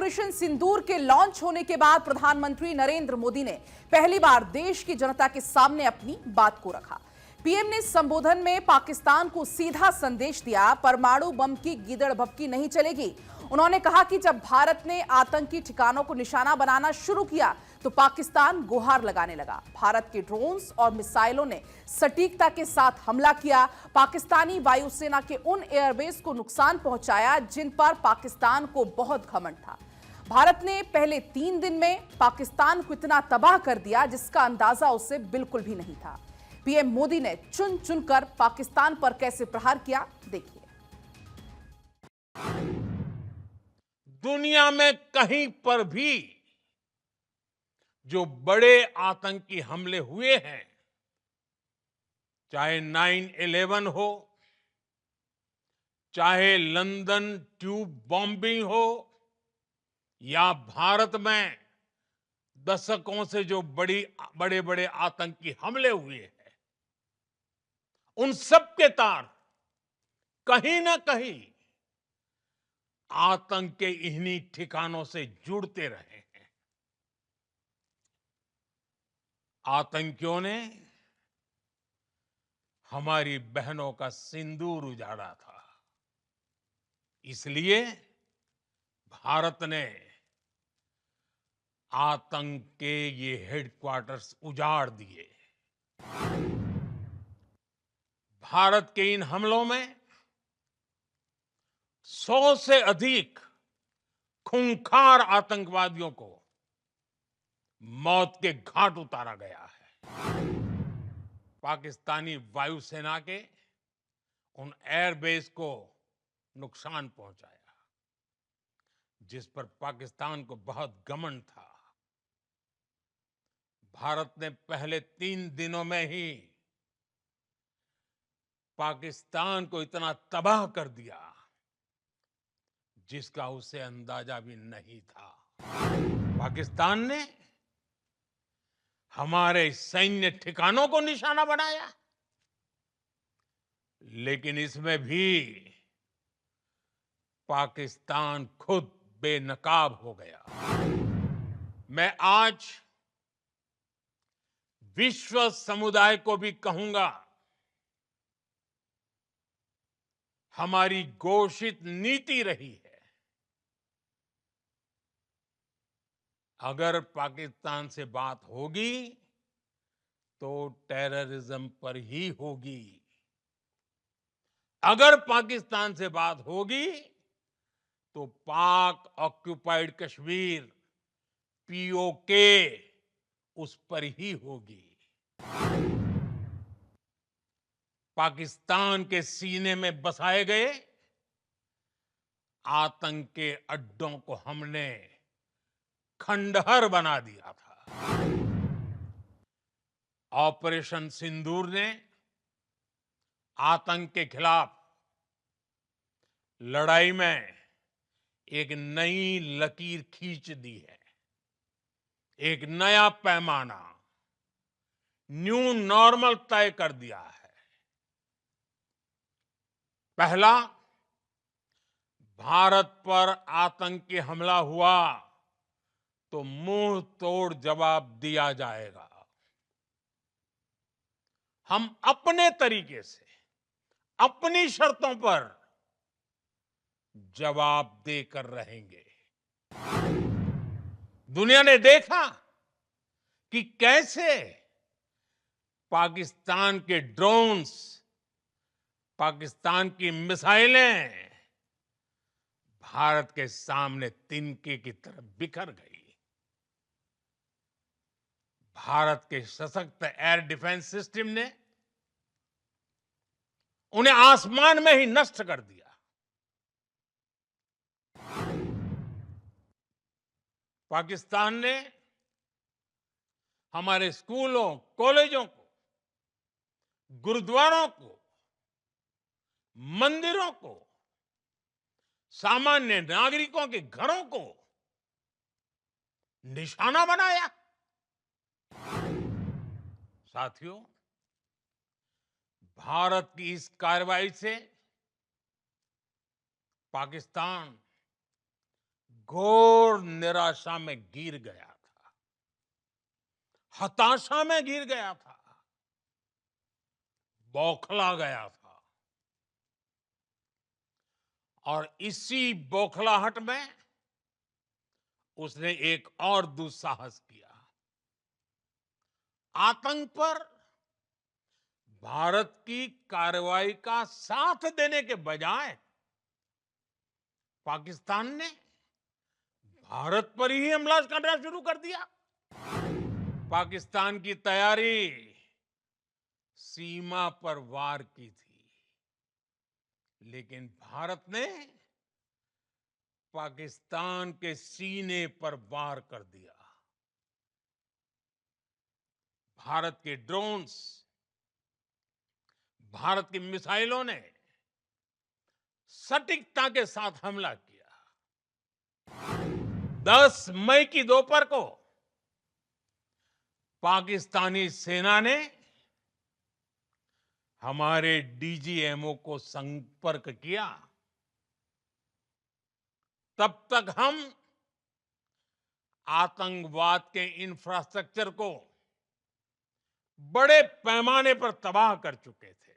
Operation सिंदूर के launch होने के बाद प्रधानमंत्री नरेंद्र मोदी ने पहली बार देश की जनता के सामने अपनी बात को रखा। पीएम ने संबोधन में पाकिस्तान को सीधा संदेश दिया, परमाणु बम की गिदड़ भभकी नहीं चलेगी। उन्होंने कहा कि जब भारत ने आतंकी ठिकानों को निशाना बनाना शुरू किया तो पाकिस्तान गुहार लगाने लगा। भारत के ड्रोन्स और मिसाइलों ने सटीकता के साथ हमला किया। पाकिस्तानी वायुसेना के उन एयरबेस को नुकसान पहुंचाया जिन पर पाकिस्तान को बहुत घमंड था। भारत ने पहले 3 दिन में पाकिस्तान को इतना तबाह कर दिया जिसका अंदाजा उसे बिल्कुल भी नहीं था। पीएम मोदी ने चुन चुनकर पाकिस्तान पर कैसे प्रहार किया, देखिए। दुनिया में कहीं पर भी जो बड़े आतंकी हमले हुए हैं, चाहे 9/11 हो, चाहे लंदन ट्यूब बॉम्बिंग हो, या भारत में दशकों से जो बड़े बड़े आतंकी हमले हुए हैं, उन सब के तार कहीं ना कहीं आतंक के इन्हीं ठिकानों से जुड़ते रहे हैं। आतंकियों ने हमारी बहनों का सिंदूर उजाड़ा था, इसलिए भारत ने आतंक के ये हेडक्वार्टर्स उजाड़ दिए। भारत के इन हमलों में 100 से अधिक खूंखार आतंकवादियों को मौत के घाट उतारा गया है। पाकिस्तानी वायुसेना के उन एयरबेस को नुकसान पहुंचाया जिस पर पाकिस्तान को बहुत घमंड था। भारत ने पहले 3 दिनों में ही पाकिस्तान को इतना तबाह कर दिया जिसका उसे अंदाजा भी नहीं था। पाकिस्तान ने हमारे सैन्य ठिकानों को निशाना बनाया, लेकिन इसमें भी पाकिस्तान खुद बेनकाब हो गया। मैं आज विश्व समुदाय को भी कहूंगा, हमारी घोषित नीति रही है, अगर पाकिस्तान से बात होगी तो टेररिज्म पर ही होगी। अगर पाकिस्तान से बात होगी तो पाक ऑक्युपाइड कश्मीर पीओके उस पर ही होगी। पाकिस्तान के सीने में बसाए गए आतंक के अड्डों को हमने खंडहर बना दिया था। ऑपरेशन सिंदूर ने आतंक के खिलाफ लड़ाई में एक नई लकीर खींच दी है, एक नया पैमाना, न्यू नॉर्मल तय कर दिया है। पहला, भारत पर आतंकी हमला हुआ तो मुंह तोड़ जवाब दिया जाएगा। हम अपने तरीके से, अपनी शर्तों पर जवाब देकर रहेंगे। दुनिया ने देखा कि कैसे पाकिस्तान के ड्रोन्स, पाकिस्तान की मिसाइलें भारत के सामने तिनके की तरह बिखर गई। भारत के सशक्त एयर डिफेंस सिस्टम ने उन्हें आसमान में ही नष्ट कर दिया। पाकिस्तान ने हमारे स्कूलों, कॉलेजों को, गुरुद्वारों को, मंदिरों को, सामान्य नागरिकों के घरों को निशाना बनाया। साथियों, भारत की इस कार्रवाई से पाकिस्तान घोर निराशा में गिर गया था, हताशा में गिर गया था, बौखला गया था। और इसी बौखलाहट में उसने एक और दुस्साहस किया। आतंक पर भारत की कार्रवाई का साथ देने के बजाय पाकिस्तान ने भारत पर ही हमला करना शुरू कर दिया। पाकिस्तान की तैयारी सीमा पर वार की थी, लेकिन भारत ने पाकिस्तान के सीने पर वार कर दिया। भारत के ड्रोन्स, भारत की मिसाइलों ने सटीकता के साथ हमला किया। 10 मई की दोपहर को पाकिस्तानी सेना ने हमारे डीजीएमओ को संपर्क किया। तब तक हम आतंकवाद के इंफ्रास्ट्रक्चर को बड़े पैमाने पर तबाह कर चुके थे।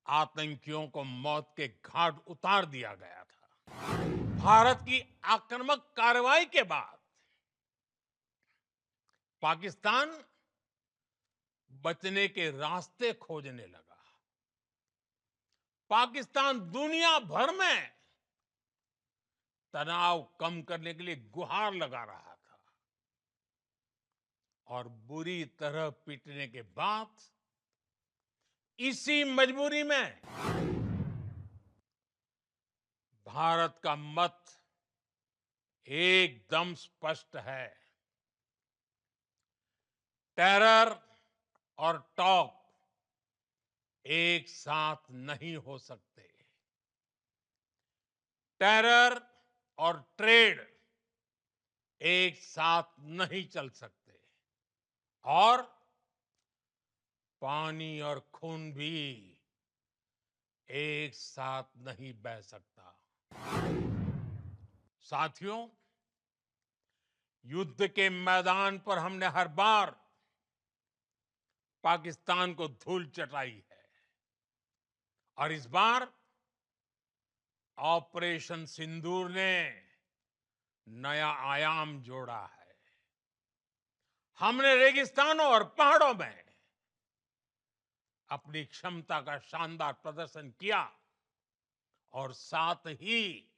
आतंकियों को मौत के घाट उतार दिया गया था। भारत की आक्रामक कार्रवाई के बाद पाकिस्तान बचने के रास्ते खोजने लगा। पाकिस्तान दुनिया भर में तनाव कम करने के लिए गुहार लगा रहा था। और बुरी तरह पीटने के बाद इसी मजबूरी में भारत का मत एकदम स्पष्ट है। टेरर और टॉक एक साथ नहीं हो सकते। टेरर और ट्रेड एक साथ नहीं चल सकते। और पानी और खून भी एक साथ नहीं बह सकता। साथियों, युद्ध के मैदान पर हमने हर बार पाकिस्तान को धूल चटाई है, और इस बार ऑपरेशन सिंदूर ने नया आयाम जोड़ा है। हमने रेगिस्तानों और पहाड़ों में अपनी क्षमता का शानदार प्रदर्शन किया, और साथ ही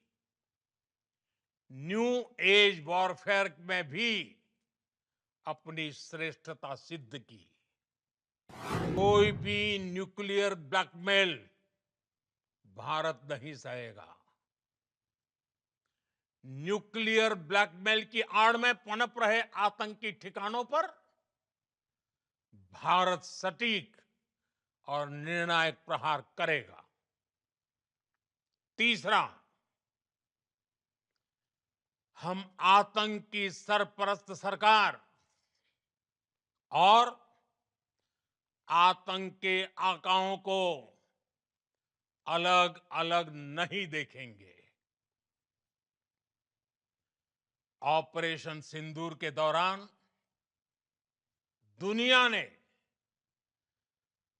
न्यू एज वॉरफेयर में भी अपनी श्रेष्ठता सिद्ध की। कोई भी न्यूक्लियर ब्लैकमेल भारत नहीं सहेगा। न्यूक्लियर ब्लैकमेल की आड़ में पनप रहे आतंकी ठिकानों पर भारत सटीक और निर्णायक प्रहार करेगा। तीसरा, हम आतंक की सरपरस्त सरकार और आतंक के आकाओं को अलग अलग नहीं देखेंगे। ऑपरेशन सिंदूर के दौरान दुनिया ने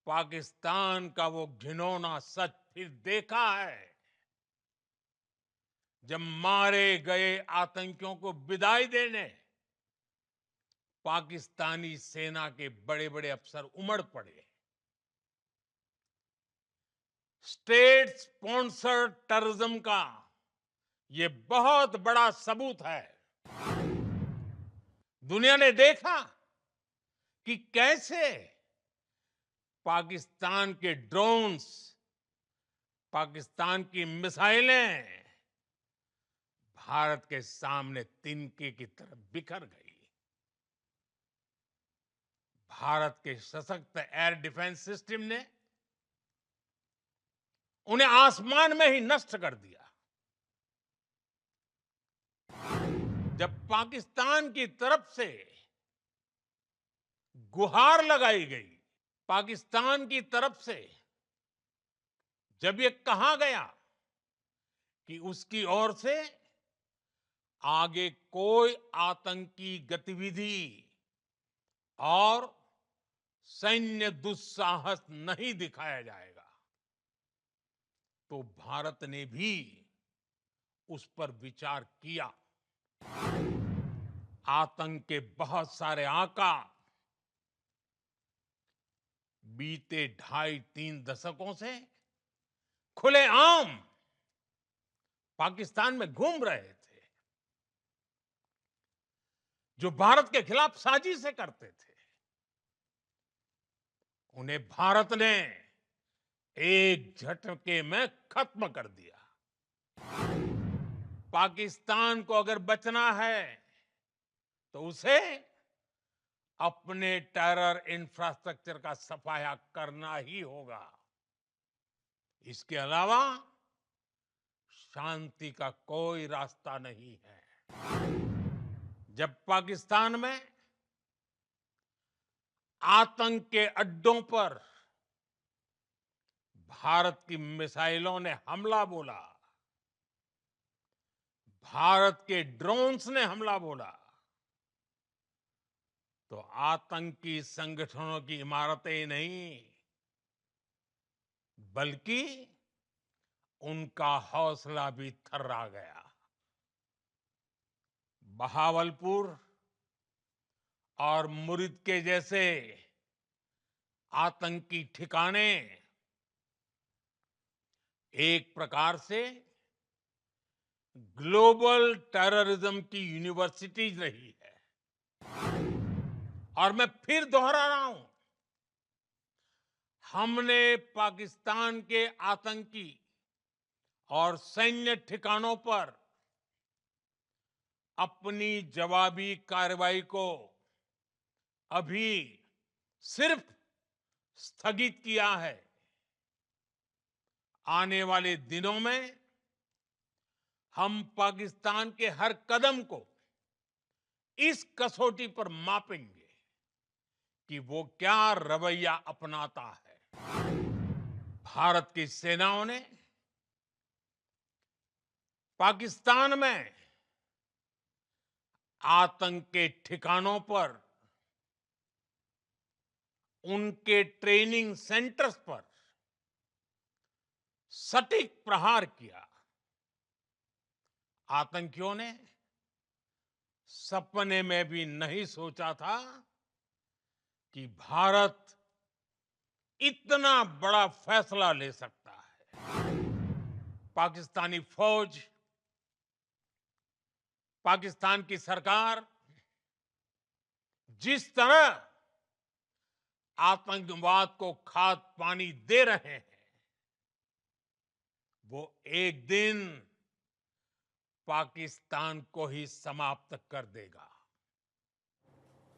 पाकिस्तान का वो घिनौना सच फिर देखा है, जब मारे गए आतंकियों को विदाई देने पाकिस्तानी सेना के बड़े बड़े अफसर उमड़ पड़े। स्टेट स्पॉन्सर्ड टेररिज्म का ये बहुत बड़ा सबूत है। दुनिया ने देखा कि कैसे पाकिस्तान के ड्रोन्स, पाकिस्तान की मिसाइलें भारत के सामने तिनके की तरह बिखर गई। भारत के सशक्त एयर डिफेंस सिस्टम ने उन्हें आसमान में ही नष्ट कर दिया। जब पाकिस्तान की तरफ से गुहार लगाई गई, पाकिस्तान की तरफ से जब ये कहा गया कि उसकी ओर से आगे कोई आतंकी गतिविधि और सैन्य दुस्साहस नहीं दिखाया जाएगा। तो भारत ने भी उस पर विचार किया। आतंक के बहुत सारे आका बीते 2.5-3 दशकों से खुलेआम पाकिस्तान में घूम रहे थे, जो भारत के खिलाफ साजिशें करते थे। उन्हें भारत ने एक झटके में खत्म कर दिया। पाकिस्तान को अगर बचना है तो उसे अपने टेरर इंफ्रास्ट्रक्चर का सफाया करना ही होगा। इसके अलावा शांति का कोई रास्ता नहीं है। जब पाकिस्तान में आतंक के अड्डों पर भारत की मिसाइलों ने हमला बोला, भारत के ड्रोन्स ने हमला बोला, तो आतंकी संगठनों की इमारतें नहीं, बल्कि उनका हौसला भी थर्रा गया। बहावलपुर और मुरिद के जैसे आतंकी ठिकाने एक प्रकार से ग्लोबल टेररिज्म की यूनिवर्सिटीज रही है। और मैं फिर दोहरा रहा हूं, हमने पाकिस्तान के आतंकी और सैन्य ठिकानों पर अपनी जवाबी कार्रवाई को अभी सिर्फ स्थगित किया है। आने वाले दिनों में हम पाकिस्तान के हर कदम को इस कसौटी पर मापेंगे कि वो क्या रवैया अपनाता है। भारत की सेनाओं ने पाकिस्तान में आतंक के ठिकानों पर, उनके ट्रेनिंग सेंटर्स पर सटीक प्रहार किया। आतंकियों ने सपने में भी नहीं सोचा था कि भारत इतना बड़ा फैसला ले सकता है। पाकिस्तानी फौज, पाकिस्तान की सरकार जिस तरह आतंकवाद को खाद पानी दे रहे हैं, वो एक दिन पाकिस्तान को ही समाप्त कर देगा।